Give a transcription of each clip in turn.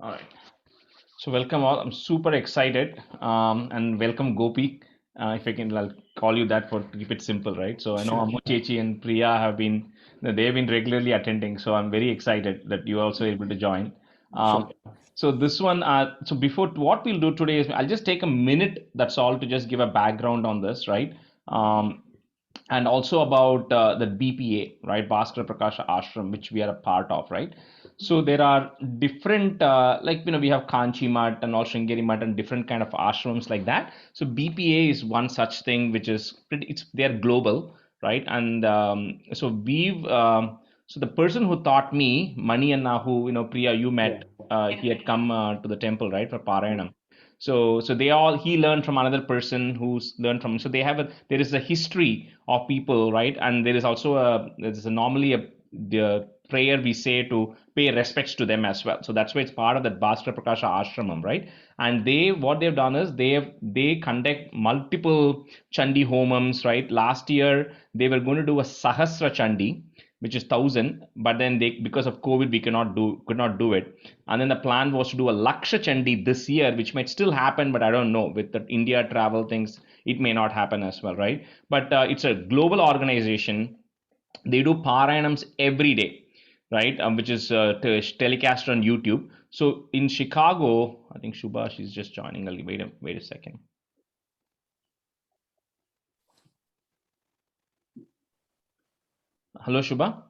All right. So welcome all. I'm super excited. And welcome Gopi. If I can, I'll call you that for keep it simple, right? So I know Sure. Ammu Chechi and Priya they've been regularly attending. So I'm very excited that you're also able to join. Sure. Um, so this one, so before what we'll do today is I'll just take a minute. That's all to just give a background on this, right? Um, and also about the BPA, right? Bhaskara Prakasha Ashram, which we are a part of, right? So there are different, we have Kanchi Mutt and all Sringeri Mutt and different kind of ashrams like that. So BPA is one such thing, which is they're global, right? And so the person who taught me, Mani and Nahu, Priya, you Yeah. met, he had come to the temple, right, for Parayanam. So they all he learned from another person who's learned from. So there is a history of people, right? And there's a normally a the prayer we say to pay respects to them as well. So that's why it's part of that Bhaskara Prakasha Ashramam, right? And what they've done is they conduct multiple Chandi homams, right? Last year they were going to do a Sahasra Chandi, which is 1,000, but then they because of COVID we could not do it. And then the plan was to do a Laksha Chandi this year, which might still happen, but I don't know. With the India travel things, it may not happen as well, right? But it's a global organization. They do Parayanams every day, right? Which is telecast on YouTube. So in Chicago, I think Shubha, she's just joining. Wait a second. Hello, Shubha.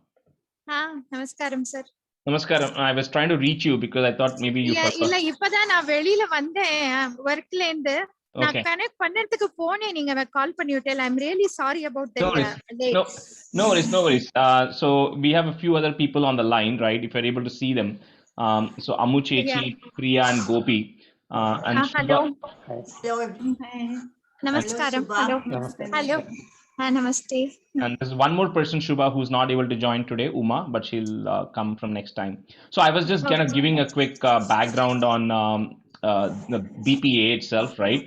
Namaskaram, sir. Namaskaram. I was trying to reach you because I thought maybe you Yeah, forgot. இப்பதான் நான் வெளியில வந்தேன் ஒர்க்ல இருந்து. நான் Okay. Connect பண்றதுக்கு போனேன், நீங்க கால் பண்ணி விட்டேன். I'm really sorry about No that worries. Late. No, no worries, no worries. So we have a few other people on the line, right? If you're able to see them. So Ammu Yeah. Chechi, Priya, and Gopi, and Hello. Shubha. Hi. Namaskaram. Hello. Namaste. Hello. Namaste. And there's one more person, Shubha, who's not able to join today, Uma, but she'll come from next time. So I was just kind of Okay. giving a quick background on the BPA itself, right?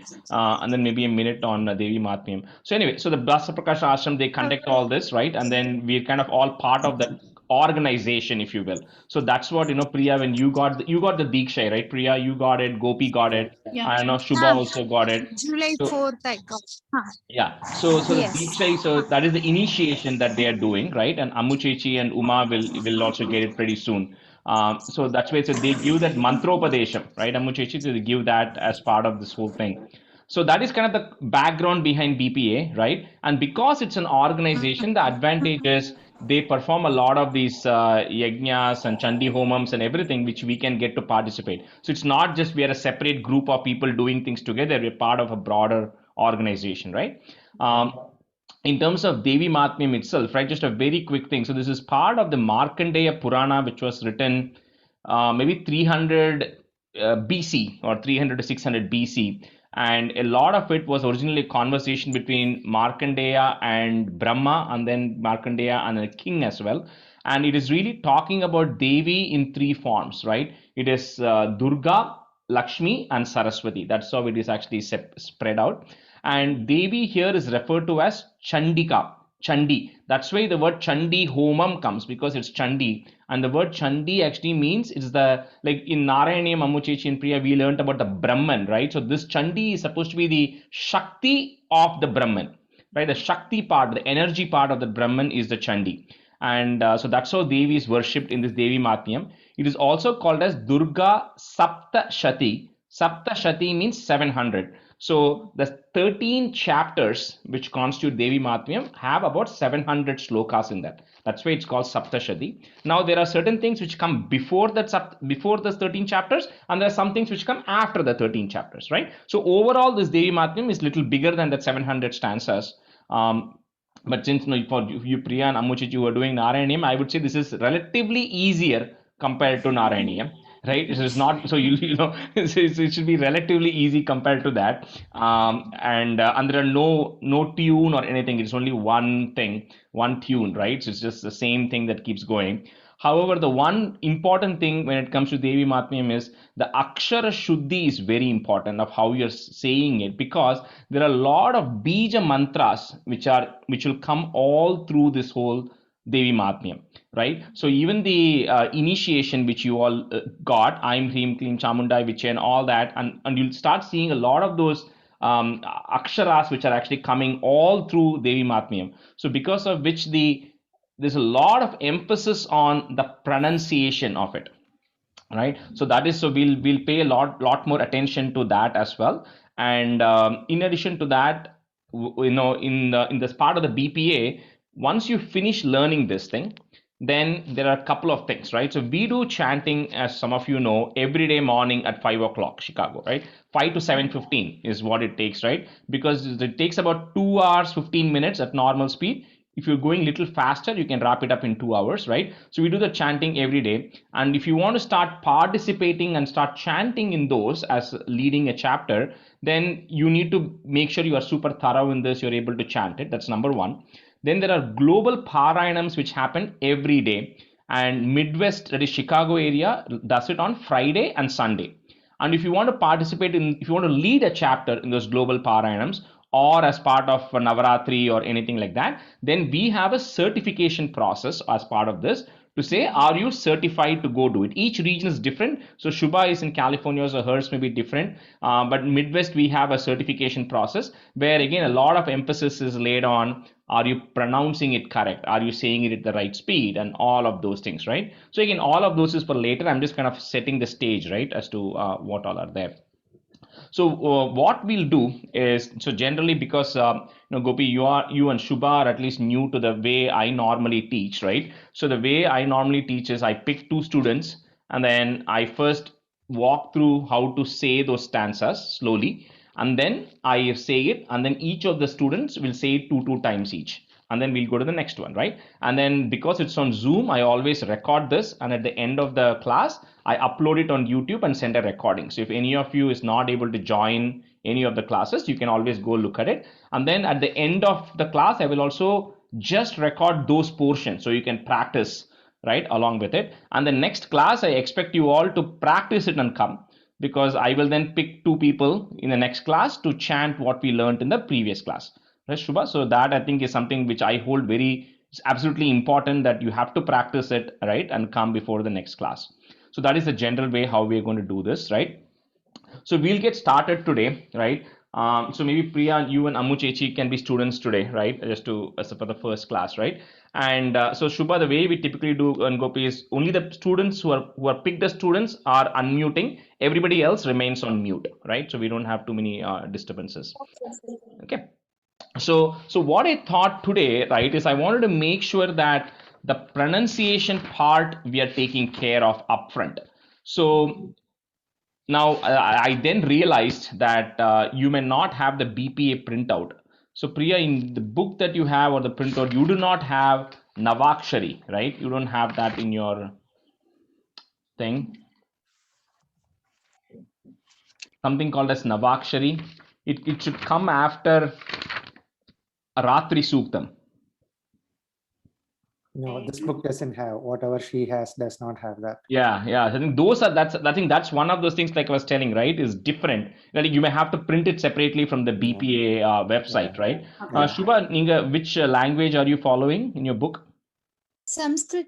And then maybe a minute on Devi Matmyam. So anyway, so the Bhasa Prakash Ashram, they conduct all this, right? And then we're kind of all part of that organization, if you will. So that's what, Priya, when you got the Diksha, right? Priya, you got it, Gopi got it. Yeah. I know Shubha also got it. July So 4th I got. yeah, so the Yes. Deeksha, so that is the initiation that they are doing, right? And Ammu Chechi and Uma will also get it pretty soon. So that's why so they give that mantropadesham, right? Ammu Chechi, they give that as part of this whole thing. So that is kind of the background behind BPA, right? And because it's an organization, the advantage is they perform a lot of these yajnas and chandi homams and everything, which we can get to participate. So it's not just we are a separate group of people doing things together. We're part of a broader organization, right? In terms of Devi Matmyam itself, right? Just a very quick thing. So this is part of the Markandeya Purana, which was written maybe 300 BC or 300 to 600 BC. And a lot of it was originally a conversation between Markandeya and Brahma, and then Markandeya and the king as well. And it is really talking about Devi in three forms, right? It is Durga, Lakshmi, and Saraswati. That's how it is actually spread out. And Devi here is referred to as Chandika, Chandi. That's why the word Chandi Homam comes because it's Chandi. And the word Chandi actually means it's the, like in Narayani, Mammuchechi, and Priya, we learned about the Brahman, right? So this Chandi is supposed to be the Shakti of the Brahman, right? The Shakti part, the energy part of the Brahman is the Chandi. And so that's how Devi is worshipped in this Devi Matmyam. It is also called as Durga Sapta Shati. Sapta Shati means 700. So the 13 chapters which constitute Devi Matmyam have about 700 slokas in that. That's why it's called Saptashati. Now there are certain things which come before before the 13 chapters, and there are some things which come after the 13 chapters, right? So overall, this Devi Matmyam is little bigger than that 700 stanzas. But since for you, Priya and Ammuchit, you are doing Narayaniam, I would say this is relatively easier compared to Narayaniam, right? It is not so it should be relatively easy compared to that. And there are no tune or anything. It's only one thing, one tune, right? So it's just the same thing that keeps going. However, the one important thing when it comes to Devi Matmyam is the Akshara Shuddhi is very important of how you're saying it, because there are a lot of Bija mantras which will come all through this whole Devi Matmyam, right? So even the initiation which you all got, I'm Hrim Klim Chamundai Viche and all that, and you'll start seeing a lot of those aksharas which are actually coming all through Devi Matmyam. So because of which there's a lot of emphasis on the pronunciation of it, right? So that is, so we'll pay a lot more attention to that as well. And in addition to that, in this part of the BPA, once you finish learning this thing, then there are a couple of things, right? So we do chanting, as some of you know, every day morning at 5 o'clock Chicago, right? 5 to 7:15 is what it takes, right? Because it takes about 2 hours 15 minutes at normal speed. If you're going a little faster, you can wrap it up in 2 hours, right? So we do the chanting every day. And if you want to start participating and start chanting in those as leading a chapter, then you need to make sure you are super thorough in this, you're able to chant it. That's number one. Then there are global Parayanams which happen every day. And Midwest, that is Chicago area, does it on Friday and Sunday. And if you want to participate in, if you want to lead a chapter in those global Parayanams, or as part of Navaratri or anything like that, then we have a certification process as part of this to say, are you certified to go do it? Each region is different. So Shubha is in California, so hers may be different. But Midwest, we have a certification process where, again, a lot of emphasis is laid on, are you pronouncing it correct? Are you saying it at the right speed? And all of those things, right? So again, all of those is for later. I'm just kind of setting the stage, right, as to what all are there. So what we'll do is, so generally, because Gopi, you and Shubha are at least new to the way I normally teach, right? So the way I normally teach is I pick 2 students and then I first walk through how to say those stanzas slowly, and then I say it, and then each of the students will say it two times each, and then we'll go to the next one, right? And then because it's on Zoom, I always record this, and at the end of the class I upload it on YouTube and send a recording. So if any of you is not able to join any of the classes, you can always go look at it. And then at the end of the class, I will also just record those portions so you can practice right along with it. And the next class, I expect you all to practice it and come, because I will then pick 2 people in the next class to chant what we learned in the previous class. Right, Shubha? So that, I think, is something which I hold very, it's absolutely important that you have to practice it, right, and come before the next class. So that is the general way how we are going to do this, right? So we'll get started today, right? So maybe Priya, you and Ammu Chechi can be students today, right? Just to for the first class, right? And so Shubha, the way we typically do and Gopi is only the students who are picked as students are unmuting. Everybody else remains on mute, right? So we don't have too many disturbances. Okay. So what I thought today, right, is I wanted to make sure that the pronunciation part we are taking care of upfront. So now I then realized that you may not have the BPA printout. So Priya, in the book that you have or the printout, you do not have Navakshari, right? You don't have that in your thing. Something called as Navakshari. It should come after Ratri Suktam. No, this book doesn't have, whatever she has does not have that. Yeah. I think that's one of those things, like I was telling, right, is different. Like you may have to print it separately from the BPA website, right? Shubha, which language are you following in your book? Sanskrit.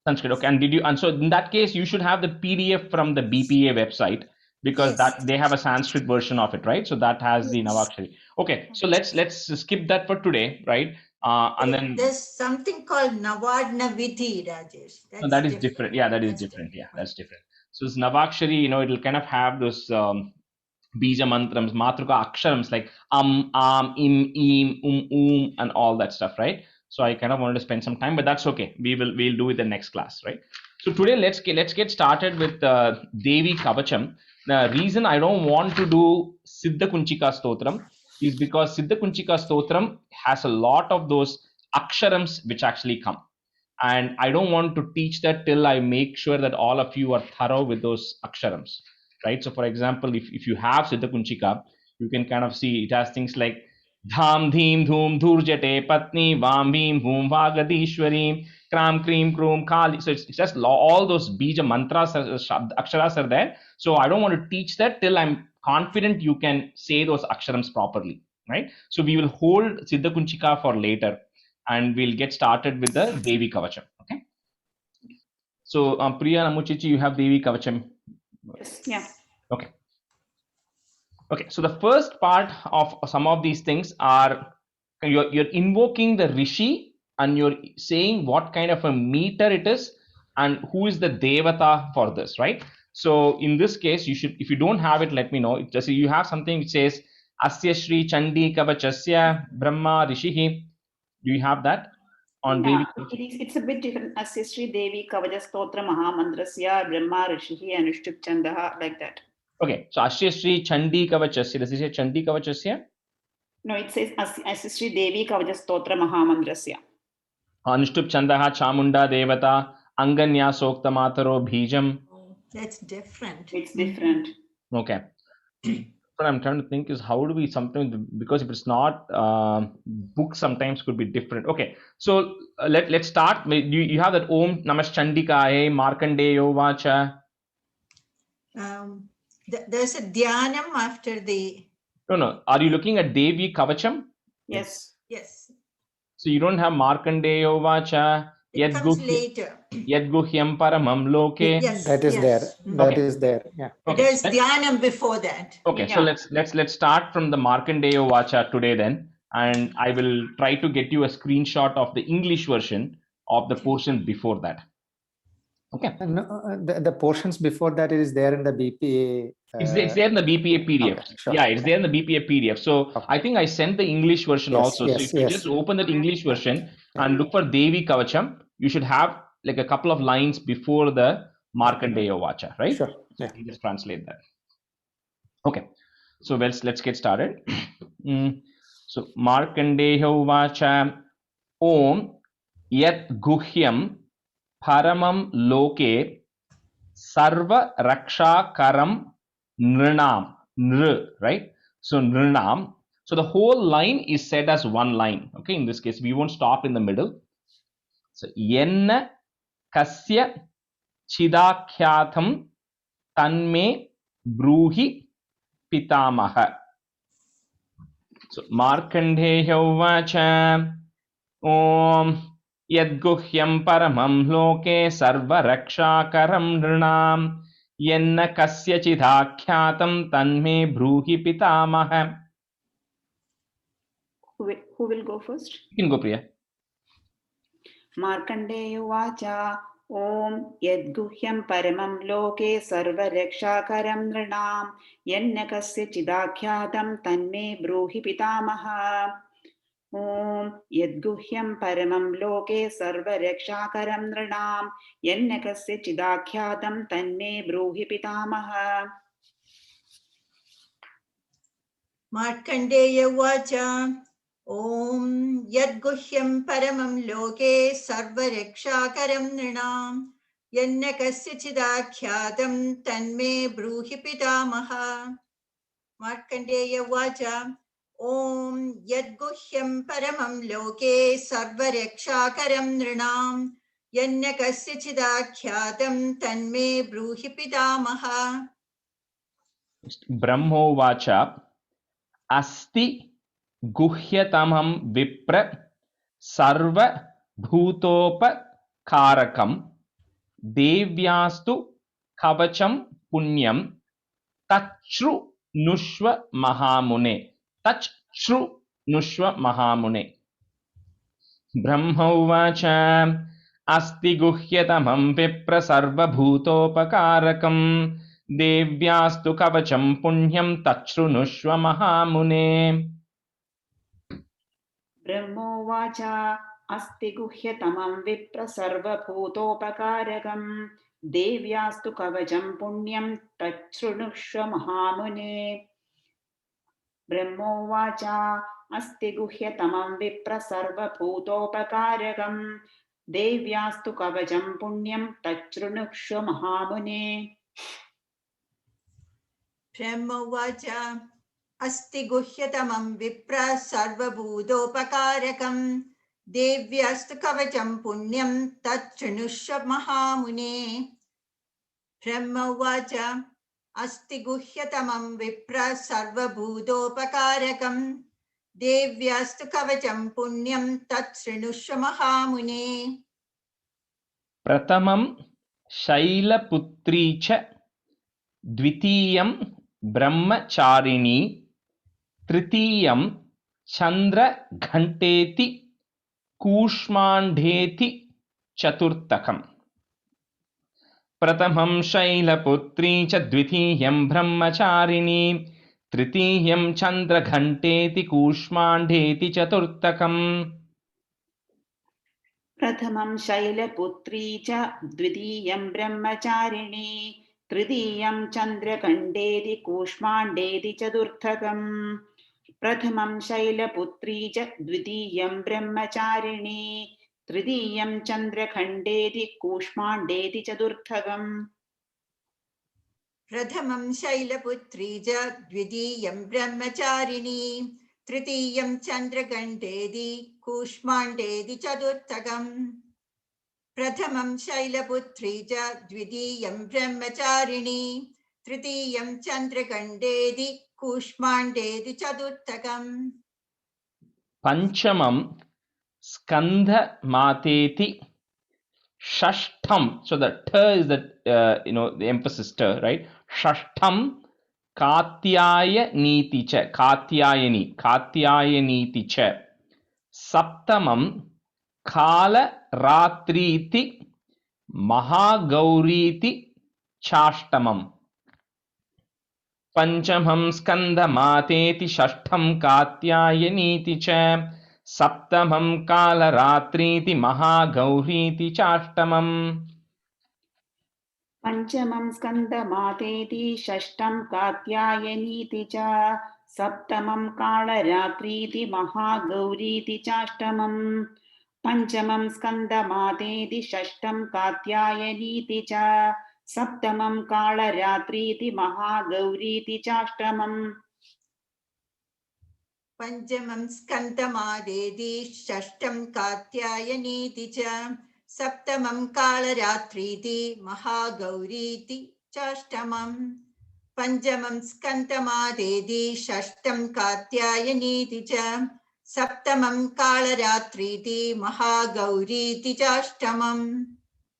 Sanskrit. Okay. And so in that case, you should have the PDF from the BPA website, because Yes. that they have a Sanskrit version of it, right? So that has the Navakshari. Okay. So let's skip that for today, right? And then there's something called Navadna Vidhi, Rajesh. that is different. Yeah, that is different. Yeah, that's different. So it's Navakshari, it'll kind of have those bija mantrams, matruka aksharams like am, im, and all that stuff, right? So I kind of wanted to spend some time, but that's okay. We'll do it the next class, right? So today let's get started with Devi Kavacham. The reason I don't want to do Siddha Kunchika Stotram is because Siddha Kunchika Stotram has a lot of those aksharams which actually come. And I don't want to teach that till I make sure that all of you are thorough with those aksharams, right? So for example, if you have Siddha Kunchika, you can kind of see it has things like Dham, Dheem, Dhoom, Dhurjate, Patni, Vam, Bhim, Bhum, Vagadishwari, Kram, Kreem, Kroom, Kali. So it's just all those bija mantras, aksharas are there. So I don't want to teach that till I'm confident you can say those aksharams properly, right? So we will hold Siddha Kunchika for later. and we'll get started with the Devi Kavacham. Okay. So, Priya and Amuchichi, you have Devi Kavacham. Yes. Yeah. Okay. Okay. So the first part of some of these things are you're invoking the Rishi and you're saying what kind of a meter it is and who is the Devata for this, right? So in this case, you should, if you don't have it, let me know. Just you have something which says Asya Shri Chandi Kavachasya Brahma Rishihi. Do you have that on Yeah, Devi? it's a bit different. Asya Shri Devi Kavaja Stotra Mahamandrasya Brahma Rishihi Anushtup Chandaha, like that. Okay, so Asya Shri Chandi Kavachasya. Does it say Chandi Kavachasya? No, it says Asya Shri Devi Kavaja Stotra Mahamandrasya. Anushtup Chandaha Chamunda Devata Anganya Sokta Mataro Bhijam. That's different. It's different. Okay. What I'm trying to think is how do we sometimes, because if it's not book sometimes could be different. Okay, so let's start. You have that Om Namash Chandikaye Markandeyo Vacha. There's a dhyanam after the. No. Are you looking at Devi Kavacham? Yes. Yes. So you don't have Markandeyo Vacha. It comes later. Yadguhyam Paramam Loke. Yes. That is there. That is there. Yeah. Okay. There's dhyanam before that. Okay, Yeah. so let's start from the Markandeya Vacha today then, and I will try to get you a screenshot of the English version of the portion before that. Okay, And the portions before that is there in the BPA. it's there in the BPA PDF. Okay, sure. Yeah, it's there in the BPA PDF. So Okay. I think I sent the English version Yes, also. yes, So if you yes. just open that English version Yeah. and look for Devi Kavacham, you should have like a couple of lines before the Markandeya Vacha, right? Sure. Yeah. You just translate that. Okay, so let's get started. So Markandeya Vacha Om Yat Guhyam Paramam Loke Sarva Raksha Karam Nrinam. Nr, right? So Nrinam. So the whole line is said as one line. Okay, in this case, we won't stop in the middle. So Yenna Kasya Chidakyatham Tanme Bruhi Pitamaha. So Markandeya Vacha Om Yadguhyam Paramam Loke Sarva Rakshakaram Nrinam Yenna Kasya Chidakyatam Tanme Bruhi Pitamaha. Who will go first? You can go, Priya. Markandeya Vacha Om Yadguhyam Paramam Loke Sarva Rakshakaram Nrinam Yenna Kasya Chidakyatam Tanme Bruhi Pitamaha. Om Yadguhyam Paramam Loke Sarva Rakshakaram Nrinam Yenna Kasya Chidakyatam Tanme Bruhi Pitamaha. Markandeya Vacha Om Yadguhyam Paramam Loke Sarva Rakshakaram Nrinam Yanna Kasya Chidakyatam Tanme Bruhi Pitamaha. Markandeya Vacha Om Yadguhyam Paramam Loke Sarva Rakshakaram Nrinam Yanna Kasya Chidakyatam Tanme Bruhi Pitamaha. Brahmo Vacha Asti Guhyatamam Vipra Sarva Bhutopa Karakam Devyastu Kavacham Punyam Tachru Nushva Mahamune. Tachru Nushva Mahamune. Brahma Vacha Asti Guhyatamam Vipra Sarva Bhutopa Karakam Devyastu Kavacham Punyam Tachru Nushva Mahamune. Brahmo Vacha Asti Guhyatamam Vipra Sarva Bhutopakarakam Devyastu Kavacham Punyam Tachrunushva Mahamune. Brahmo Vacha Asti Guhyatamam Vipra Sarva Bhutopakarakam Devyastu Kavacham Punyam Tachrunushva Mahamune. Brahma Vacha Asti Guhyatamam Vipra Sarva Bhutopakarakam Devyastu Kavacham Punyam Tachrunushva Mahamune. Brahma Vacha Asti Guhyatamam Vipra Sarva Bhutopakarakam देव्यास्तु कवचं पुण्यं तत् शृणुष्व महामुने। प्रथमं शैलपुत्री च द्वितीयं ब्रह्मचारिणी तृतीयं चन्द्रघण्टेति कूष्माण्डेति चतुर्थकम्। प्रथमं शैलपुत्री च द्वितीयं ब्रह्मचारिणी तृतीयं चन्द्रघण्टेति कूष्माण्डेति चतुर्थकम्। प्रथमं शैलपुत्री च द्वितीयं ब्रह्मचारिणी तृतीयं चन्द्रघण्टेति कूष्माण्डेति चतुर्थकम्। प्रथमं शैलपुत्री च द्वितीयं ब्रह्मचारिणी तृतीयं चन्द्रघण्टेति कूष्माण्डेति चतुर्थकम्। प्रथमं शैलपुत्री च द्वितीयं ब्रह्मचारिणी तृतीयं चन्द्रघण्टेति कूष्माण्डेति चतुर्थकम्। प्रथमं शैलपुत्री च द्वितीयं ब्रह्मचारिणी तृतीयं चन्द्रघण्टेति कूष्माण्डेति चतुर्थकम्। पंचमं स्कंदमातेति षष्ठम, so the th is the the emphasis t, right? षष्ठम कात्यायनीति च, कात्यायनीति च। सप्तमं कालरात्रीति महागौरीति चाष्टमम्। पंचमं स्कंदमातेति षष्ठं कात्यायनीति च। सप्तमं कालरात्रीति महागौरीति चाष्टमम्। पंचमं स्कंदमातेति षष्ठं कात्यायनीति च। सप्तमं कालरात्रीति महागौरीति चाष्टमम्। पंचमं स्कंदमातेति षष्ठं कात्यायनीति च। सप्तमं कालरात्रीति महागौरीति चाष्टमम्। पंचमं स्कंदमातेति षष्ठं कात्यायनीति च। सप्तमं कालरात्रीति महागौरीति चाष्टमम्। पंचमं स्कंदमातेति षष्ठं कात्यायनीति च। सप्तमं कालरात्रीति महागौरीति चाष्टमम्।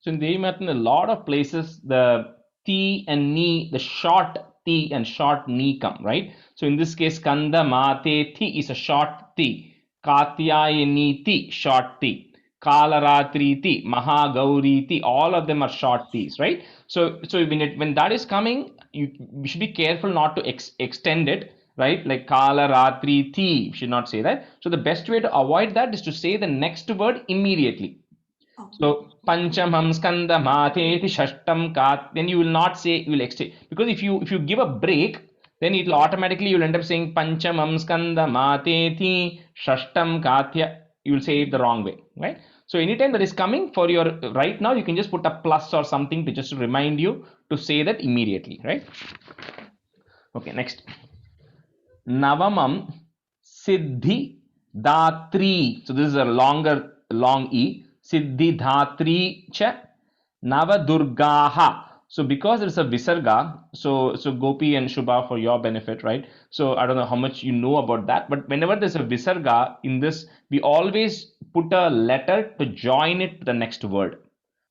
So in Devi Math, in a lot of places, the T and Ni, the short T and short Ni come, right? So in this case, Skanda Mate Thi is a short T. Katyayani Ti, short T. Kalaratri Ti, Mahagauri Ti, all of them are short T's, right? So when that is coming, we should be careful not to extend it, right? Like Kalaratri Ti, should not say that. So the best way to avoid that is to say the next word immediately. So Panchamam Skanda Mateti Shashtam Kat, then you will not say, you will extend, because if you give a break, then it will automatically, you will end up saying Panchamam Skanda Mateti Shashtam Katya. You will say it the wrong way, right? So anytime that is coming for your right now, you can just put a plus or something to just remind you to say that immediately, right? Okay, next. Navamam Siddhi Datri. So this is a long E. Siddhi Dhatri cha Navadurgaha. So because it's a Visarga, so Gopi and Shubha, for your benefit, right? So I don't know how much you know about that, but whenever there's a Visarga in this, we always put a letter to join it to the next word.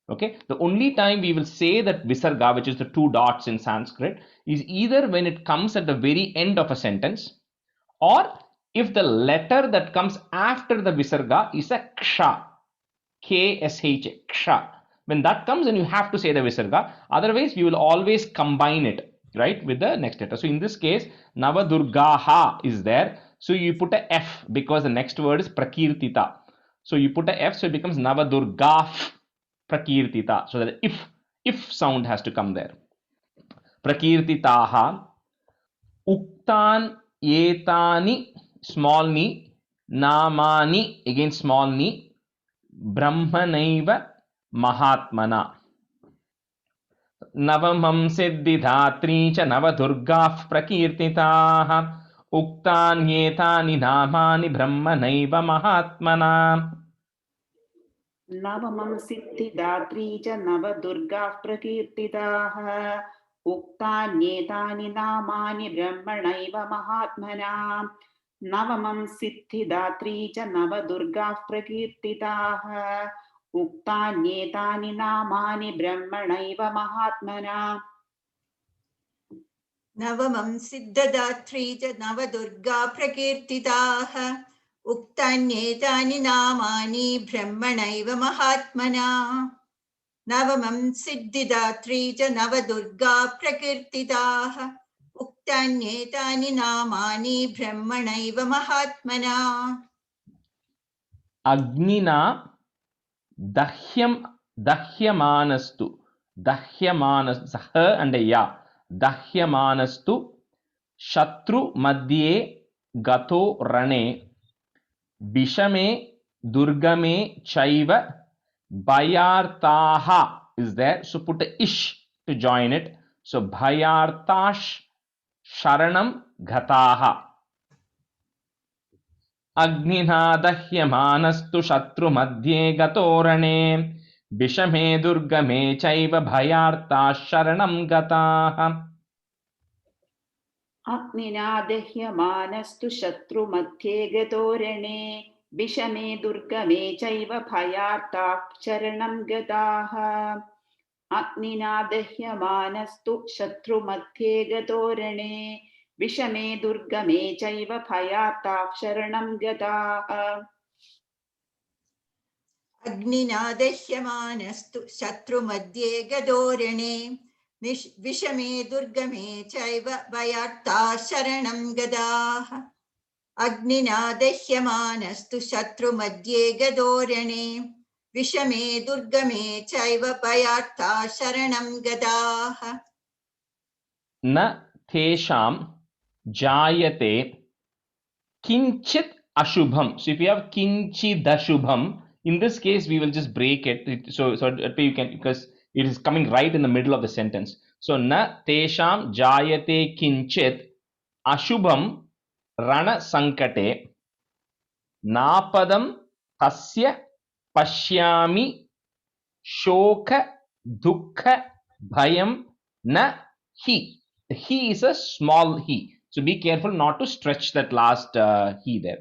Okay, the only time we will say that Visarga, which is the two dots in Sanskrit, is either when it comes at the very end of a sentence, or if the letter that comes after the Visarga is a Ksha. K-S-H, Ksha. When that comes, then you have to say the Visarga. Otherwise, we will always combine it, right, with the next letter. So in this case, Navadurgaha is there. So you put a F because the next word is Prakirtita. So you put a F, so it becomes Navadurgaf Prakirtita. So that if sound has to come there. Prakirtitaha Uktan Etani, small ni, Namani, again small ni, Brahmanaiva Mahatmana. Navamam Siddhidhatri cha Navadurgaf Prakirtitaha Uktanyetani Namani Brahmanaiva Mahatmana. Navamam Siddhidatri cha Navadurgaf Prakirtitaha Uktanyetani Namani Brahmanaiva Mahatmana. नवमं Siddhidatri च नवदुर्गाः प्रकीर्तिताः उक्तान्येतानि नामानि ब्रह्मणैव महात्मना नवमं सिद्धदात्री च नवदुर्गा प्रकीर्तिताः उक्तान्येतानि नामानि ब्रह्मणैव महात्मना नवमं सिद्धिदात्री च नवदुर्गा प्रकीर्तिताः उक्तान्येतानि नामानि ब्रह्मणैव महात्मना Agnina dahyamanastu. Dahyamanas, h and a ya. Dahyamanastu shatru madhye gato rane bishame durgame chaiva bhayartaha is there. So put a ish to join it. So bhayartash sharanam gataha. Agnina dahyamanastu shatru madhye gatorane bishame durgame chaiva bhayartash sharanam gataha. अग्निना दह्यमानस्तु शत्रुमध्ये गतोरणे विषमे दुर्गमे चैव भयार्ताः शरणं गताः अग्निना दह्यमानस्तु शत्रुमध्ये गतोरणे विषमे दुर्गमे चैव भयार्ताः शरणं गताः अग्निना दह्यमानस्तु शत्रुमध्ये गतोरणे विषमे दुर्गमे चैव भयार्ताः शरणं गताः अग्निना दह्यमानस्तु शत्रुमध्ये गतोरणे विषमे दुर्गमे चैव भयार्ताः शरणं गताः न तेषां jayate kinchit ashubham. So if you have kinchidashubham, in this case we will just break it. So that way you can, because it is coming right in the middle of the sentence. So na tesham jayate kinchit ashubham rana sankate napadam tasya pashyami shoka dukkha bhayam na hi. The he is a small he. So be careful not to stretch that last he there.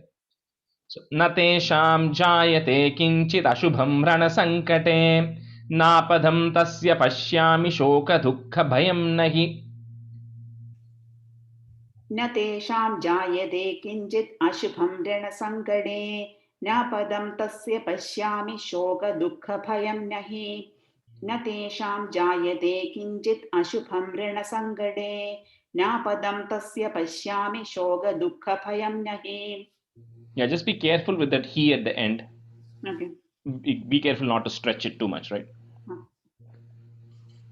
So natesham jayate kinchit ashubham rana sankate napadam tasya pashyami shoka dukkha bhayam nahi. न तेषां जायते किञ्चित् अशुभं रणसङ्कटे नापदं तस्य पश्यामि शोकदुःखभयं नहि न तेषां जायते किञ्चित् अशुभं रणसङ्कटे नापदं तस्य पश्यामि शोकदुःखभयं नहि Yeah, just be careful with that he at the end. Okay. Be careful not to stretch it too much, right?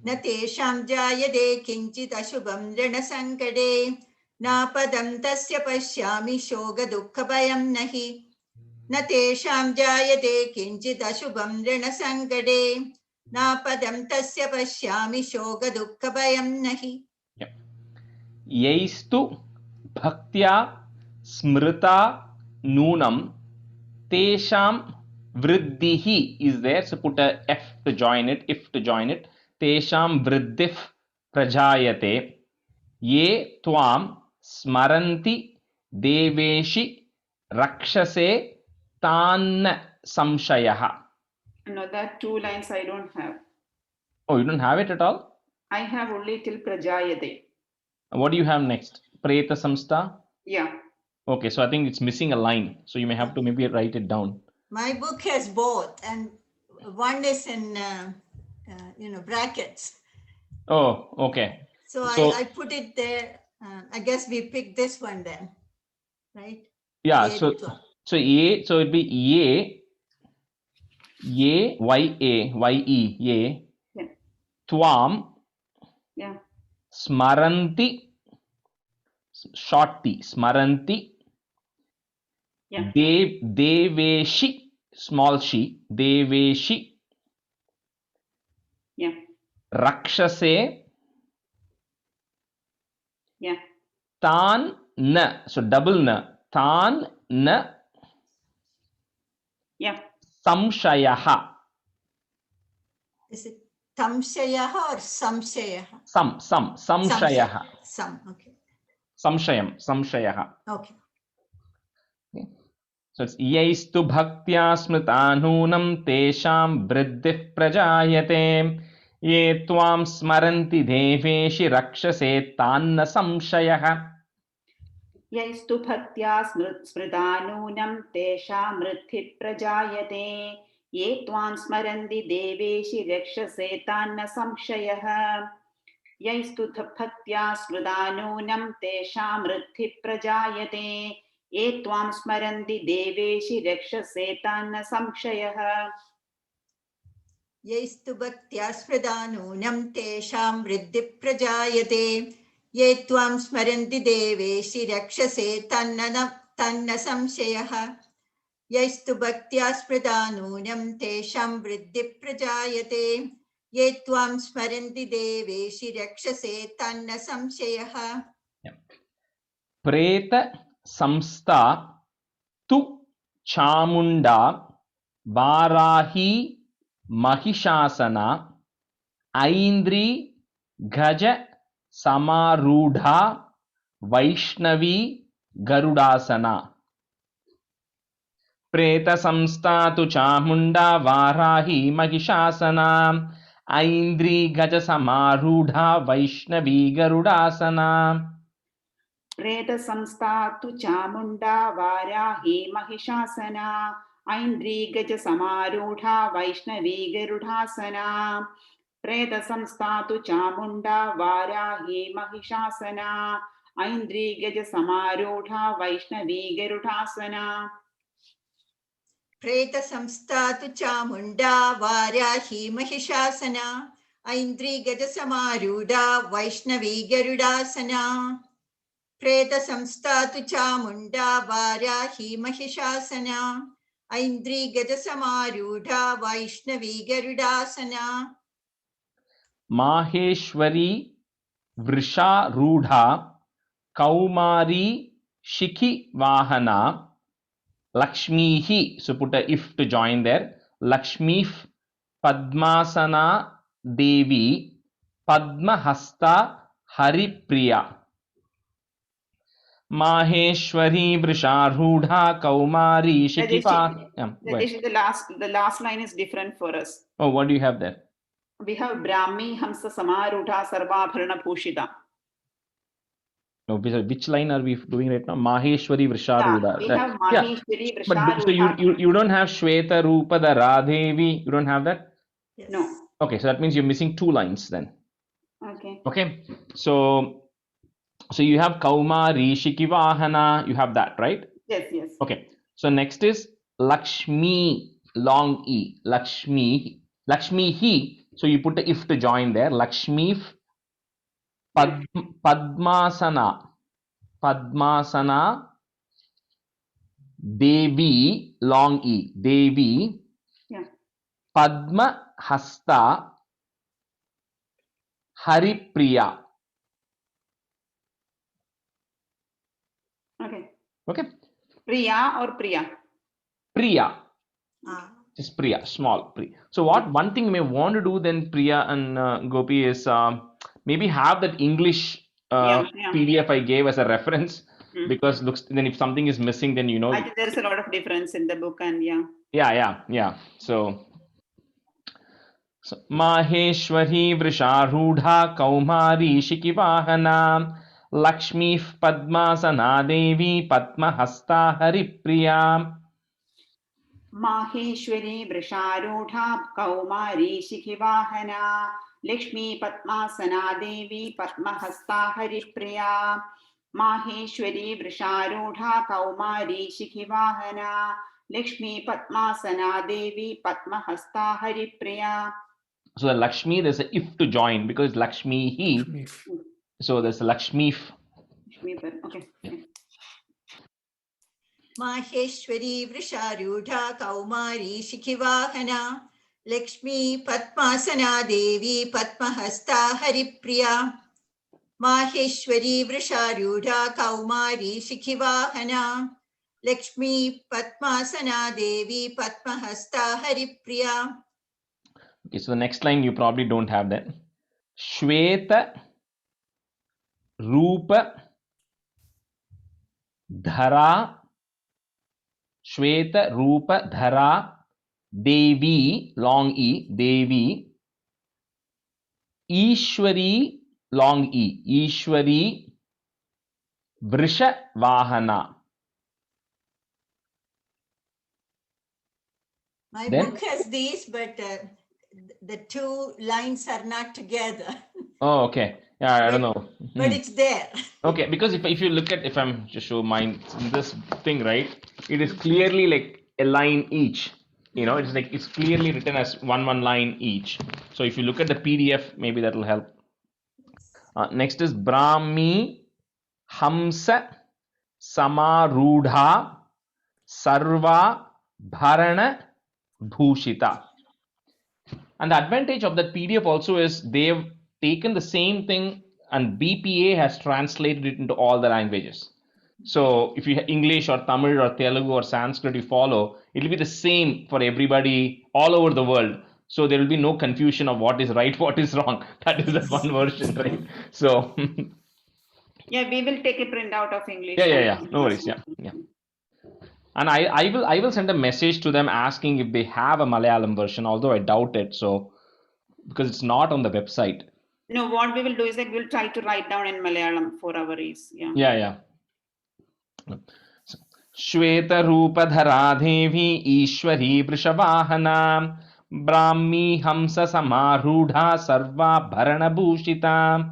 न तेषां जायते किञ्चित् अशुभं रणसङ्कटे नापदं तस्य पश्यामि शोकदुःखभयं नहि न तेषां जायते किञ्चित् अशुभं रणसङ्कटे नापदं तस्य पश्यामि शोकदुःखभयं नहि Yaistu bhaktya smrita noonam tesham vriddhihi is there. So put a f to join it, if to join it. Tesham vriddhif prajayate ye tvam smaranti deveshi rakshase tan samshayaha. No, that 2 lines I don't have. Oh, you don't have it at all? I have only till Prajayate. What do you have next? Preta samstha? Yeah. Okay, so I think it's missing a line. So you may have to maybe write it down. My book has both, and one is in brackets. Oh, okay. So So- I put it there. I guess we picked this one then, right? Yeah, A so twa. so it'd be ye ye ye Yeah. tvam Yeah. smaranti short t smaranti Yeah. deveshi small she deveshi Yeah. rakshase Yeah. tan na, so double na, tan na Yeah. samshayaha. Is it tamshayaha or samshayaha? Samshayaha. Some, okay. Samshayam, samshayaha. Okay. Okay. So it's yaistu bhaktya smritanunam tesham vriddhih prajayate ye tvam smaranti deveshi rakshase tanna samshayah. यैस्तु भक्त्या स्मृतानूनं तेषां वृद्धिः प्रजायते ये त्वां स्मरन्ति देवेशि रक्षसे तान्न संशयः यैस्तु भक्त्या स्मृतानूनं तेषां वृद्धिः प्रजायते ये त्वां स्मरन्ति देवेशि रक्षसे तान्न संशयः यैस्तु भक्त्या स्मृदानूनं तेषां वृद्धिः प्रजायते ये त्वां स्मरन्ति देवेशि रक्षसे तन्न संशयः यैस्तु भक्त्या स्मृदानूनं तेषां वृद्धिः प्रजायते ये त्वां स्मरन्ति देवेशि रक्षसे तन्न संशयः Preta samstha tu chamunda varahi mahishasana aindri gaja samarudha vaishnavi garudasana. Preta samstha tu chamunda varahi mahishasana aindri gaja samarudha vaishnavi garudasana. प्रेत संस्था तु चामुण्डा वाराही महिषासना ऐन्द्री गज समारूढ़ा वैष्णवी गरुडासना प्रेत संस्था तु चामुण्डा वाराही महिषासना ऐन्द्री गज समारूढ़ा वैष्णवी गरुडासना प्रेत संस्था तु चामुण्डा वाराही महिषासना ऐन्द्री गज समारूढ़ा वैष्णवी गरुडासना प्रेत संस्था तु चामुण्डा वाराही महिषासना ऐन्द्री गज समारूढ़ा Vaishnavi गरुडासना Maheshwari वृषारूढ़ा Kaumari शिखि वाहना Lakshmihi, so put a if to join there. Lakshmi Padmasana Devi Padmahasta Haripriya. Maheshwari Vrisharudha Kaumari Shikipa. The last line is different for us. Oh, what do you have there? We have Brahmi Hamsa Samarudha Sarvabharana Pushita. No, which line are we doing right now? Maheshwari Vrisharudha. We have Maheshwari Vrisharudha. So you don't have Shweta Rupa the Radhevi. You don't have that? Yes. No. Okay, so that means you're missing 2 lines then. Okay. So you have Kaumari Shikivahana. You have that, right? Yes. Okay. So next is Lakshmi, long E. Lakshmi Hi. So you put the if to join there. Lakshmi Padmasana Devi, long E. Devi. Yeah. Padma Hasta Haripriya. Okay. Priya or Priya? Priya. Just Priya, small Priya. So one thing you may want to do then, Priya and Gopi, is maybe have that English PDF I gave as a reference, because then if something is missing, then you know. I think there's a lot of difference in the book and Yeah. So Maheshwari Vrisharudha Kaumari Shikivahana Lakshmi Padmasana Devi Padmahasta Haripriya. Maheshwari Vrisharudha Kaumari Shikivahana Lakshmi Padmasana Devi Padmahasta Haripriya. Maheshwari Vrisharudha Kaumari Shikivahana Lakshmi Padmasana Devi Padmahasta Haripriya. So the Lakshmi, there's a if to join because Lakshmi Hi. So there's a Lakshmi. Okay. Maheshwari Vrisharudha Kaumari Shikivahana Lakshmi Padmasana Devi Padmahasta Haripriya. Maheshwari Vrisharudha Kaumari Shikivahana Lakshmi Padmasana Devi Padmahasta Haripriya. Okay, so the next line you probably don't have that. Shweta Rupa Dhara Shweta Rupa Dhara Devi, long E, Devi, Ishwari, long E, Ishwari, Vrisha Vahana. My Then- book has these, but the two lines are not together, Oh, okay. Yeah, I don't know. but it's there. Okay, because if you look at, if I'm just show mine, this thing, right, it is clearly like a line each. You know, it's like it's clearly written as one line each. So if you look at the PDF, maybe that will help. Next is Brahmi Hamsa Samarudha Sarva Bharana Bhushita. And the advantage of that PDF also is they've taken the same thing and BPA has translated it into all the languages. So if you have English or Tamil or Telugu or Sanskrit you follow, it will be the same for everybody all over the world. So there will be no confusion of what is right, what is wrong. That is that one version, right? So Yeah, we will take a printout of English. yeah. No worries. Yeah. And I will send a message to them asking if they have a Malayalam version, although I doubt it. So because it's not on the website. No, what we will do is like we'll try to write down in Malayalam for our ease. Yeah. Yeah. Shweta Rupa Dhara Devi Ishwari Vrishavahana Brahmi Hamsa Samarudha Sarva Bharana Bhushita.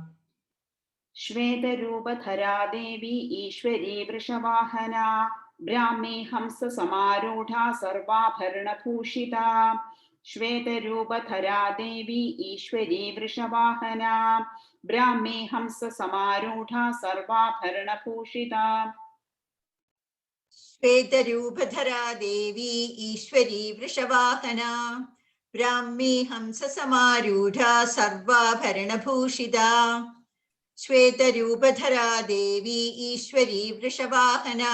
श्वेतरूपधरा देवी ईश्वरी वृषवाहना ब्राह्मी हंस समारूढ़ा सर्वाभरणभूषिता श्वेतरूपधरा देवी ईश्वरी वृषवाहना ब्राह्मी हंस समारूढ़ा सर्वाभरणभूषिता श्वेतरूपधरा देवी ईश्वरी वृषवाहना ब्राह्मी हंस समारूढ़ा सर्वाभरणभूषिता श्वेतरूपधरा देवी ईश्वरी वृषवाहना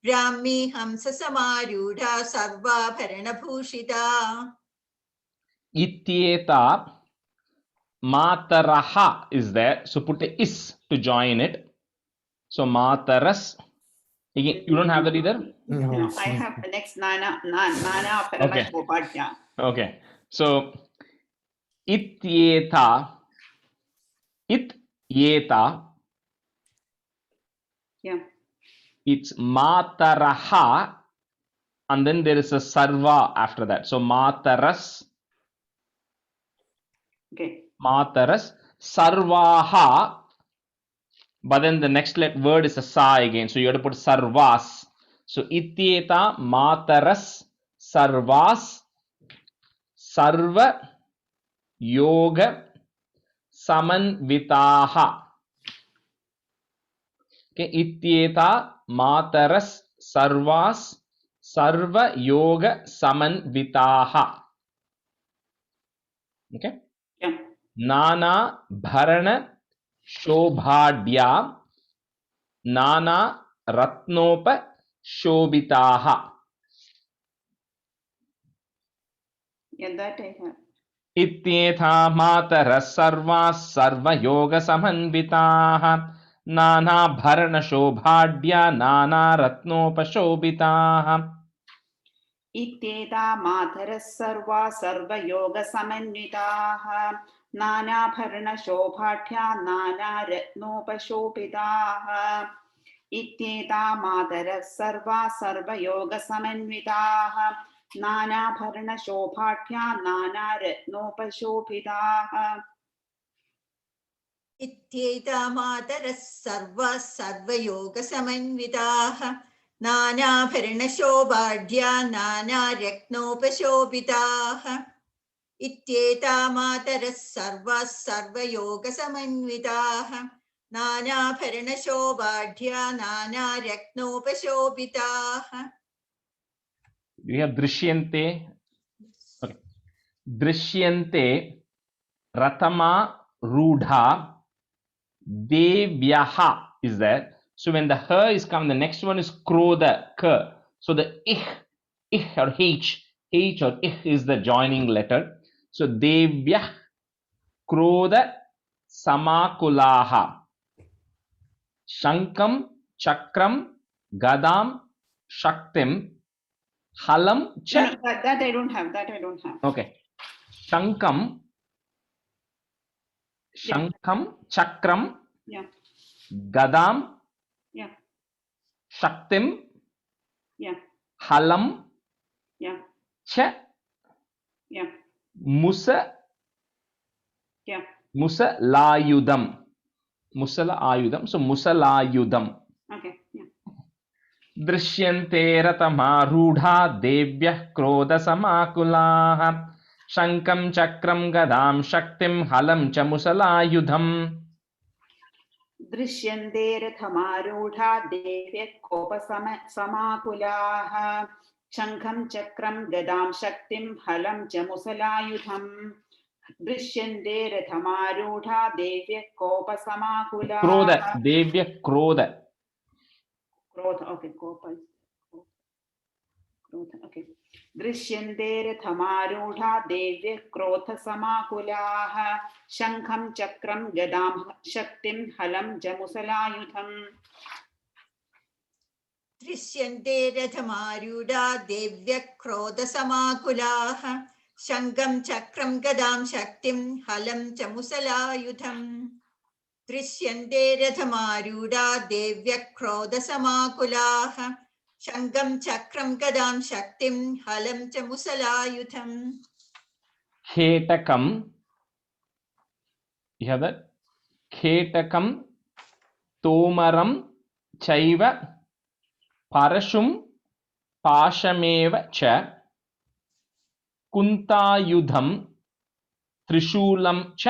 ब्राह्मी हंस समारूढ़ा सर्वाभरणभूषिता Ityeta Mataraha is there. So put a is to join it. So Mataras. Again, you don't have that either? No, I have the next Nana Paramashobhadya. Okay. So Ityeta. Yeah. It's Mataraha. And then there is a Sarva after that. So Mataras. Okay. Mataras. Sarvaha. But then the next word is a sa again. So you have to put sarvas. So ityeta mataras sarvas sarva yoga samanvitaha. Okay, ityeta mataras sarvas sarva yoga samanvitaha. Okay. Yeah. Nana bharana Shobhadya Nana Ratnopa Shobitaha. Yeah, that I have. Ityetha Matara Sarva Sarva Yoga Samanvitaha Nana Bharana Shobhadya Nana Ratnopa Shobitaha. इत्येता मातरः सर्वा सर्वयोगसमन्विताः नानाभरणशोभाढ्या नानारत्नोपशोभिताः इत्येता मातरः सर्वा सर्वयोगसमन्विताः नानाभरणशोभाढ्या नानारत्नोपशोभिताः इत्येता मातरः सर्वाः सर्वयोगसमन्विताः नानाभरणशोभाढ्या नानारत्नोपशोभिताः इत्येता मातरः सर्वाः सर्वयोगसमन्विताः नानाभरणशोभाढ्या नानारत्नोपशोभिताः. We have Drishyante. Okay. Drishyante Ratama Rudha Devyaha is there. So when the ha is coming, the next one is Krodha, ka. So the ich or h or ich is the joining letter. So Devyah Krodha Samakulaha. Shankam Chakram Gadam Shaktim halam cha. No, that I don't have. That I don't have. Okay. Shankam, chakram, Yeah. gadam, Yeah. shaktim, Yeah. halam Yeah. cha, Yeah. musalayudam. Musalayudam. So musalayudam. Okay. Yeah. दृश्यन्ते रथमारूढा देव्यः क्रोधसमाकुलाः शङ्खं चक्रं गदां शक्तिं हलं च मुसलायुधम्. दृश्यन्ते रथमारूढा देव्यः कोपसमाकुलाः शङ्खं चक्रं गदां शक्तिं हलं च मुसलायुधम्. दृश्यन्ते रथमारूढा देव्यः कोपसमाकुलाः. क्रोध, देव्यः क्रोध. क्रोध, okay, कोप. क्रोध, okay. दृश्यन्ते रथमारूढा देव्यः क्रोधसमाकुलाः शङ्खं चक्रं गदां शक्तिं हलं च मुसलायुधम्. दृश्यन्ते रथमारूढा देव्यः क्रोधसमाकुलाः शङ्खं चक्रं गदां शक्तिं हलं च मुसलायुधम्. दृश्यन्ते रथमारूढा देव्यः क्रोधसमाकुलाः शङ्खं चक्रं गदां शक्तिं हलं च मुसलायुधम्. खेटकं, you have that? खेटकं तोमरं चैव परशुं पाशमेव च कुन्तायुधं त्रिशूलं च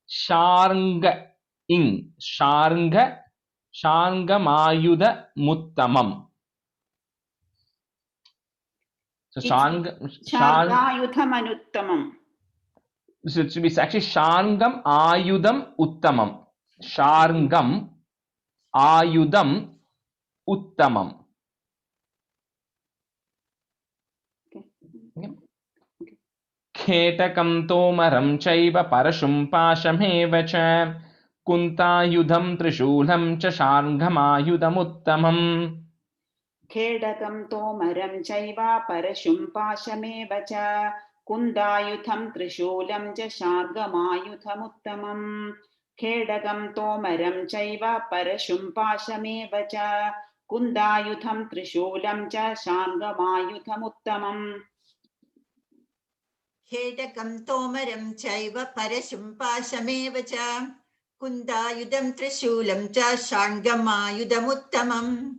शार्ङ्गमायुधमुत्तमम्. So शार्ङ्गायुधमनुत्तमम्. So it should be actually Sharngam Ayudam Uttamam. Sharngam Ayudam Uttamam. Khetakam Tomaram Chaiva Parashum Pashameva Cha Kuntayudham Trishulam Cha Sharngam Ayudam Uttamam. खेडकं तोमरं चैव परशुं पाशमेव च कुन्दायुधं त्रिशूलं च शार्ङ्गमायुधमुत्तमम्. खेडकं तोमरं चैव परशुं पाशमेव च कुन्दायुधं त्रिशूलं च शार्ङ्गमायुधमुत्तमम्. खेटकं तोमरं चैव परशुं पाशमेव च कुन्दायुधं त्रिशूलं च शार्ङ्गमायुधमुत्तमम्.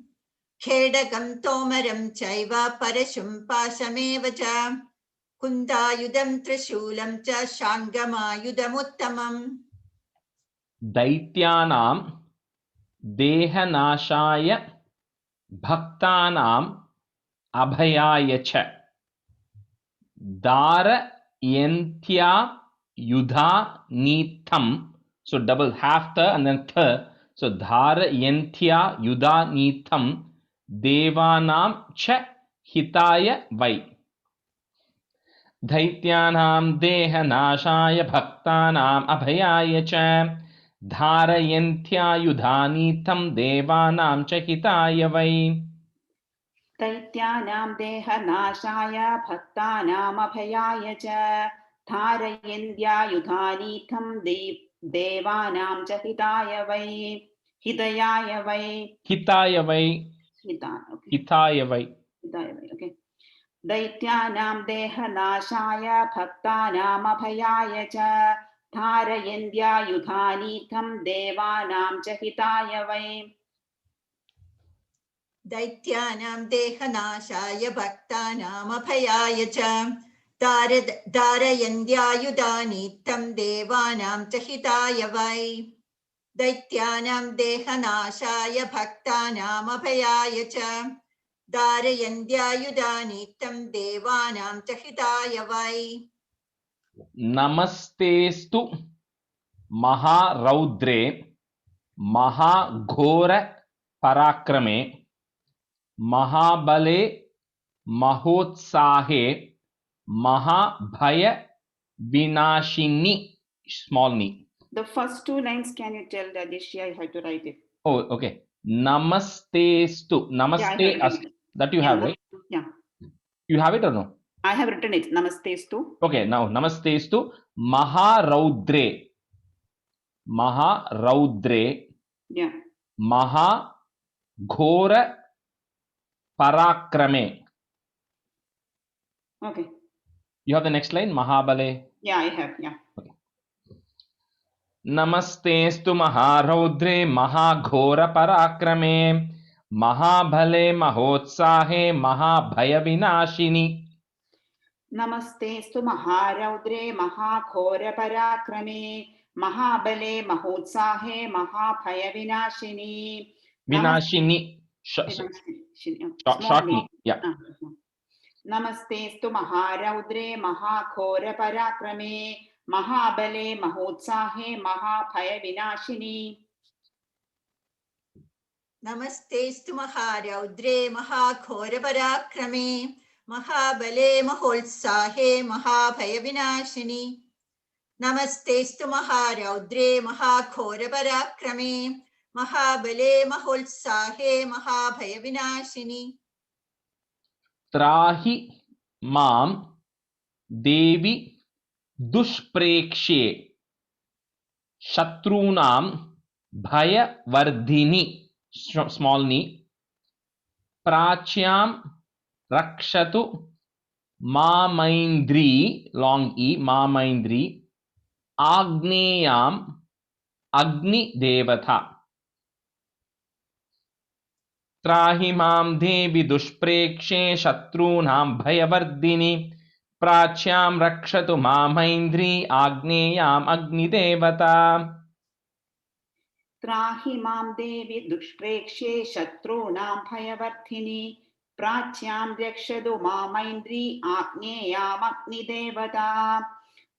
खेडकं तोमरं चैव परशुं पाशमेव च कुन्दायुधं त्रिशूलं च शार्ङ्गमायुधमुत्तमम्. दैत्यानां देहनाशाय भक्तानां अभयाय च धारयन्त्या युधा नीथम. So double half the and then th. So धारयन्त्या युधा नीथम देवानां च हिताय वै. दैत्यानां देहनाशाय भक्तानां अभयाय च धारयन्त्यायुधानीतं देवानां च हिताय वै. दैत्यानां देहनाशाय भक्तानामभयाय च धारयन्त्यायुधानीतं देवानां च हिताय वै. हिताय वै. हिताय वै. हिताय वै. Okay. दैत्यानां देहनाशाय भक्तानामभयाय च धारयन्त्यायुधानीतं देवानां च हिताय वै. दैत्यानां देहनाशाय भक्तानामभयाय च धारयन्त्यायुधानीतं देवानां च हिताय वै. दैत्यानां देहनाशाय भक्तानामभयाय च धारयन्त्यायुधानीतं देवानां च हिताय वै. नमस्तेस्तु महारौद्रे महाघोर पराक्रमे महाबले महोत्साहे महाभय विनाशिनी. Small ni. The first two lines, can you tell Dadishi? I have to write it. Oh, okay. Namastestu. Namaste. Yeah, That you have, right? Yeah. You have it or no? I have written it. Namastestu. Okay, now namastestu Maharaudre. Maharaudre. Yeah. Mahaghora Parakrame. Okay. You have the next line, Mahabale. Yeah, I have. Yeah. नमस्तेस्तु महारौद्रे महाघोरपराक्रमे महाबले महोत्साहे महाभयविनाशिनि. Namastestu Maharaudrae Mahaghoraparakrame Mahabale Mahotsahe Mahaphayavinashini. Vinashini. Short me. Yeah. Namastestu Maharaudrae Mahaghoraparakrame Mahabale Mahotsahe Mahaphayavinashini. Namastestu Maharaudrae Mahaghoraparakrame Mahabale Maholtsahe Mahabhayavinashini. Namastestu Maharaudrae Mahaghoraparakrame Mahabale Maholtsahe Mahabhayavinashini. त्राहि मां देवी दुष्प्रेक्ष्ये शत्रूणां भयवर्धिनि. Small ni. प्राच्यां रक्षतु मामैन्द्री. Long e. मामैन्द्री. आग्नेयाम् अग्निदेवता. त्राहि मां देवि दुष्प्रेक्ष्ये शत्रूणां भयवर्धिनि. प्राच्यां रक्षतु मामैन्द्री. आग्नेयाम् अग्निदेवता. Trahi mam devi dushprekshe shatrunam bhayavarthini pratyam rakshadu mamaindri agneyam agni devata.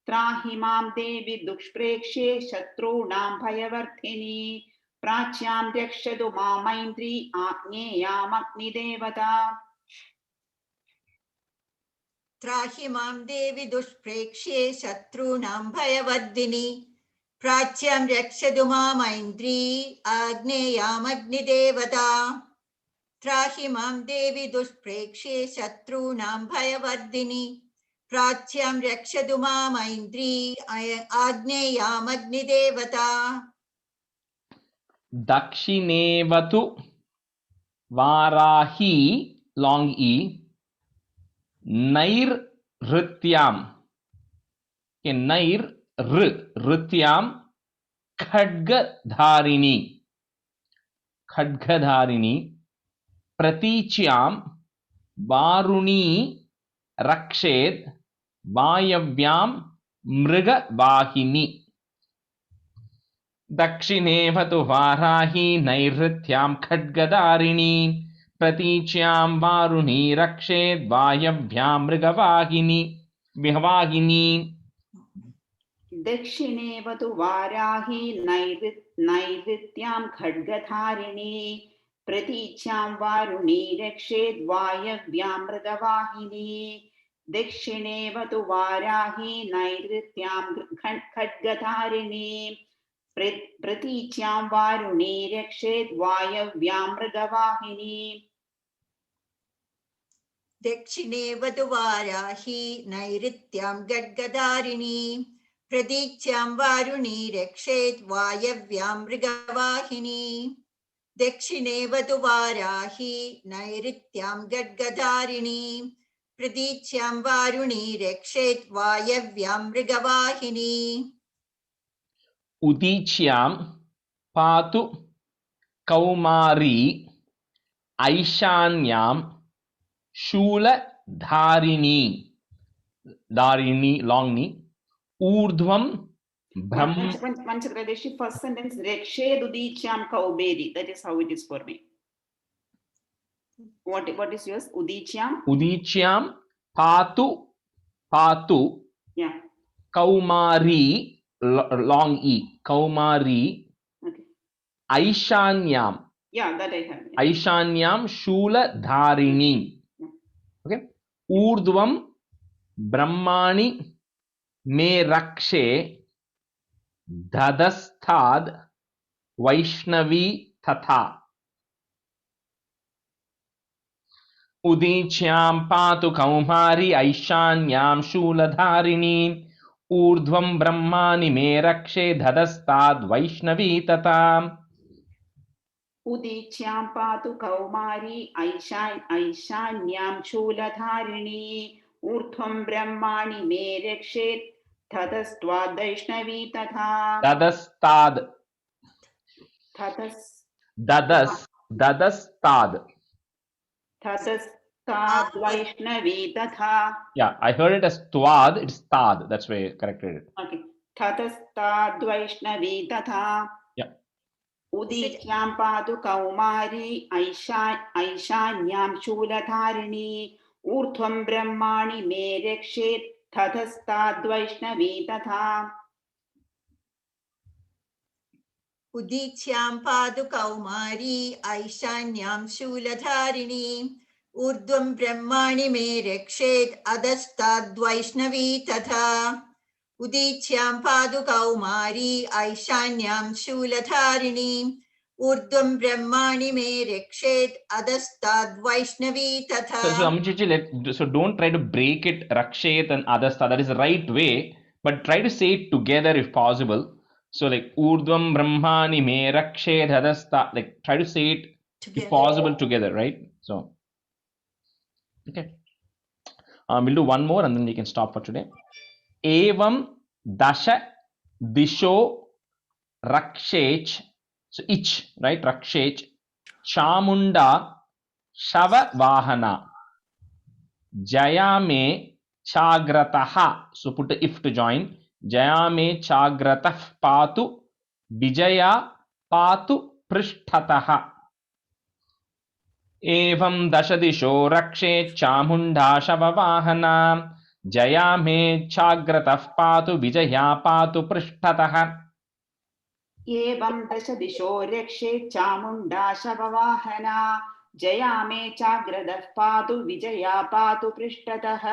Trahi mam devi dushprekshe shatrunam bhayavarthini pratyam rakshadu mamaindri agneyam agni devata. Trahi mam devi dushprekshe shatrunam bhayavarthini Pratyam rakshadu mamaindri agneyam agnidevata. Trahi mam devi dushprekshe shatrunam bhayavardhini Pratyam rakshadu mamaindri agneyam agnidevata. Dakshinevatu Varahi. Long e. Nair Rityam. Okay, Nair Rityam Khadgadharini. Khadgadharini. Pratichyam Varuni Rakshid Vayavyam Mrigavahini. Dakshinevatu Varahi Nairityam Khadgadharini Pratichyam Varuni Rakshid Vayavyam Mrigavahini. Dakshinevatu varahi nairityam khadgadharini pratichyam varuni rakshid vayavyam mrigavahini. Dakshinevatu varahi nairityam khadgadharini pratichyam varuni rakshid vayavyam mrigavahini. Dakshine vaduvarahi nairityam gadgadarini Pradikyam varuni rakshet vayavyam mrigavahini. Dakshine vaduvarahi nairityam gadgadarini Pradikyam varuni rakshet vayavyam mrigavahini. Udichyam Patu Kaumari Aishanyam Shula Dharini. Dharini, long ni. Urdhvam Brahm. Vanchakradeshi, first sentence, Rekshe Udichyam Kauberi. That is how it is for me. What is yours? Udichyam? Udichyam Patu. Yeah. Kaumari, long e. Kaumari. Okay. Aishanyam. Yeah, that I have. Yeah. Aishanyam Shula Dharini. Okay. Urdhvam Brahmani Me Rakshe Dadasthad Vaishnavi Tatha. Udichyam patu kaumari aishanyam shuladharini urdhvam brahmani me rakshe dhadastad vaishnavi tata. उदीच्यां पातु कौमारी ऐशान्यां शूलधारिणी ऊर्ध्वं ब्रह्माणि मे रक्षेत् ततस्त्वाद्वैष्णवी तथा Dadastad. ततस् Dadastad. ततस्ताद्वैष्णवी तथा. Yeah, I heard it as twad, it's tad. That's why I corrected it. Okay. ततस्ताद्वैष्णवी तथा. Yeah. उदीच्यां पातु कौमारी ऐशान्यां शूलधारिणी ऊर्ध्वं ब्रह्माणि मे रक्षेत् ततस्ताद्वैष्णवी तथा. उदीच्यां पादु कौमारी ऐशान्यां शूलधारिणी ऊर्ध्वं ब्रह्माणि मे रक्षेत् अधस्ताद्वैष्णवी तथा. उदीच्यां पादु कौमारी ऐशान्यां शूलधारिणी ऊर्ध्वं ब्रह्माणि मे रक्षेत् अधस्ताद्वैष्णवी तथा. So Amuchichi, so don't try to break it rakshet and adasta. That is the right way, but try to say it together if possible. So like urdhvam brahmani me rakshet adasta. Like try to say it if possible together, right? So okay. We'll do one more and then we can stop for today. Evam dasha disho rakshech. So ich, right? Rakshech chamunda shava vahana jayame chagrataha. So put a if to join. Jayame chagratah patu vijaya patu prishtataha. Evam dashadisho rakshe chamunda shava vahana jayame chagratah patu vijaya patu prishtataha. एवं दश दिशो रक्षे चामुण्डा शववाहना जया मे चाग्रदः पातु विजया पातु पृष्ठतः.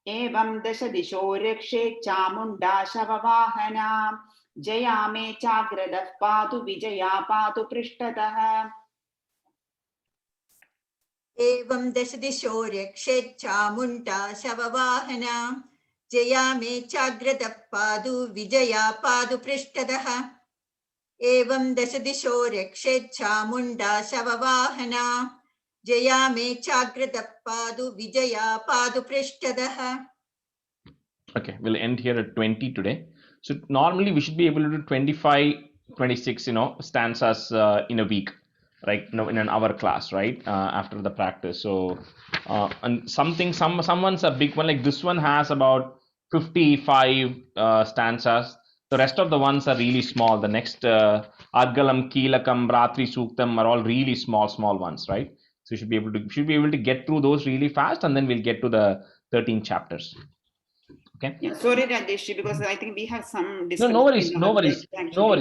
एवं दश दिशो रक्षे चामुण्डा शववाहना जया मे चाग्रदः पातु विजया पातु पृष्ठतः. एवं दश दिशो रक्षेत् चामुण्डा शववाहना जया मे चाग्रतः पादु विजया पादु पृष्ठतः. एवं दश दिशो रक्षेत् चामुण्डा शववाहना जया मे चाग्रतः पादु विजया पादु पृष्ठतः. Okay, we'll end here at 20 today. So normally we should be able to do 25, 26, stanzas in a week, right? In an hour class, right? After the practice. So, and someone's a big one, like this one has about 55 stanzas. The rest of the ones are really small. The next Adgalam, Keelakam, Ratri Suktam are all really small ones, right? So you should be able to get through those really fast, and then we'll get to the 13 chapters. Okay. Yeah, sorry, Rajesh, because I think we have some discussion. No worries. So,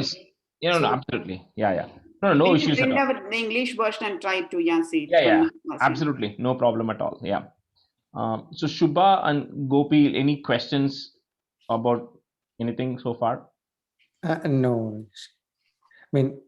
Absolutely. Yeah. No issues at all. The English version and try to see. Yeah. Absolutely. No problem at all. Yeah. So Shubha and Gopi, any questions about anything so far? No. I mean,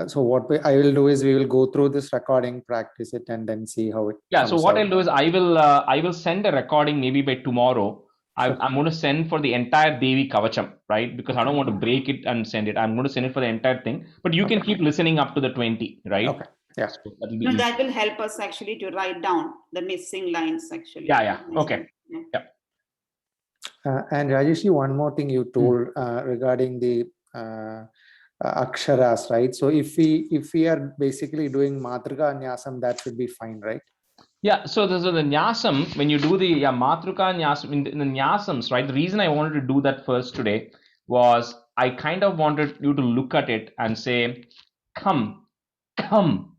so what I will do is we will go through this recording, practice it, and then see how it. Yeah. So what I'll do is I will send a recording maybe by tomorrow. I'm going to send for the entire Devi Kavacham, right? Because I don't want to break it and send it. I'm going to send it for the entire thing. But you can keep listening up to the 20, right? Okay. Yeah. So that'll be That will help us actually to write down the missing lines actually. Yeah. Okay. Yeah. And Rajesh, one more thing you told regarding the aksharas, right? So if we are basically doing Matrika Nyasam, that should be fine, right? Yeah, so the Nyasam, when you do the Matruka Nyasam, in the Nyasams, right? The reason I wanted to do that first today was I kind of wanted you to look at it and say, come, gum,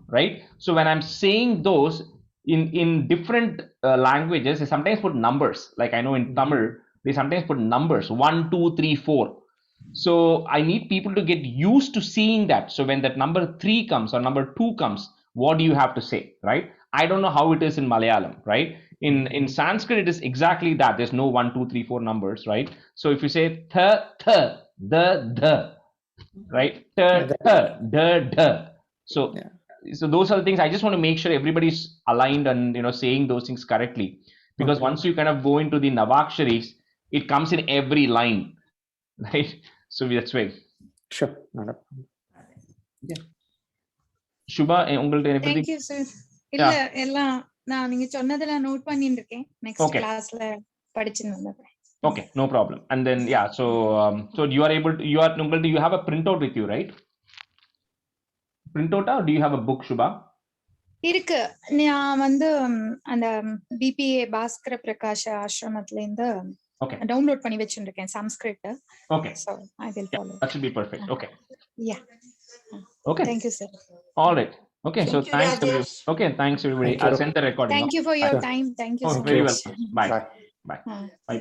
right? So when I'm saying those in different languages, they sometimes put numbers. Like I know in Tamil, they sometimes put numbers, 1, 2, 3, 4. So I need people to get used to seeing that. So when that number 3 comes or number 2 comes, what do you have to say, right? I don't know how it is in Malayalam, right? In Sanskrit, it is exactly that. There's no 1, 2, 3, 4 numbers, right? So if you say the, right? D. So so those are the things I just want to make sure everybody's aligned and saying those things correctly, because Okay. once you kind of go into the Navaksharis, it comes in every line, right? So that's why. Sure. Not a problem. Shubha, உங்கள்ட்ட இதை பத்தி Thank you, sir. இல்ல எல்லாம் நான் நீங்க சொன்னதெல்லாம் note பண்ணிட்டு இருக்கேன். Next Okay. கிளாஸ்ல படிச்சுன்னு வந்துடுறேன். Okay, no problem. And then so you are able to, உங்கள்ட்ட you have a printout with you, right? Printout or do you have a book, Shubha? இருக்கு. நான் வந்து அந்த பிபிஏ பாஸ்கர பிரகாஷ் ஆசிரமத்துல இருந்து Okay. டவுன்லோட் பண்ணி வச்சிருக்கேன் சம்ஸ்கிருத். Okay, So I will follow. that should be perfect. Okay. Yeah. Okay. Thank you, sir. All right. Okay, so Thank you, thanks everybody. Rajesh. Okay, thanks everybody. Thank you. I'll send the recording. Thank you for your Sure. time. Thank you Oh, so very much. welcome. Bye. Bye. Bye. Uh, Bye.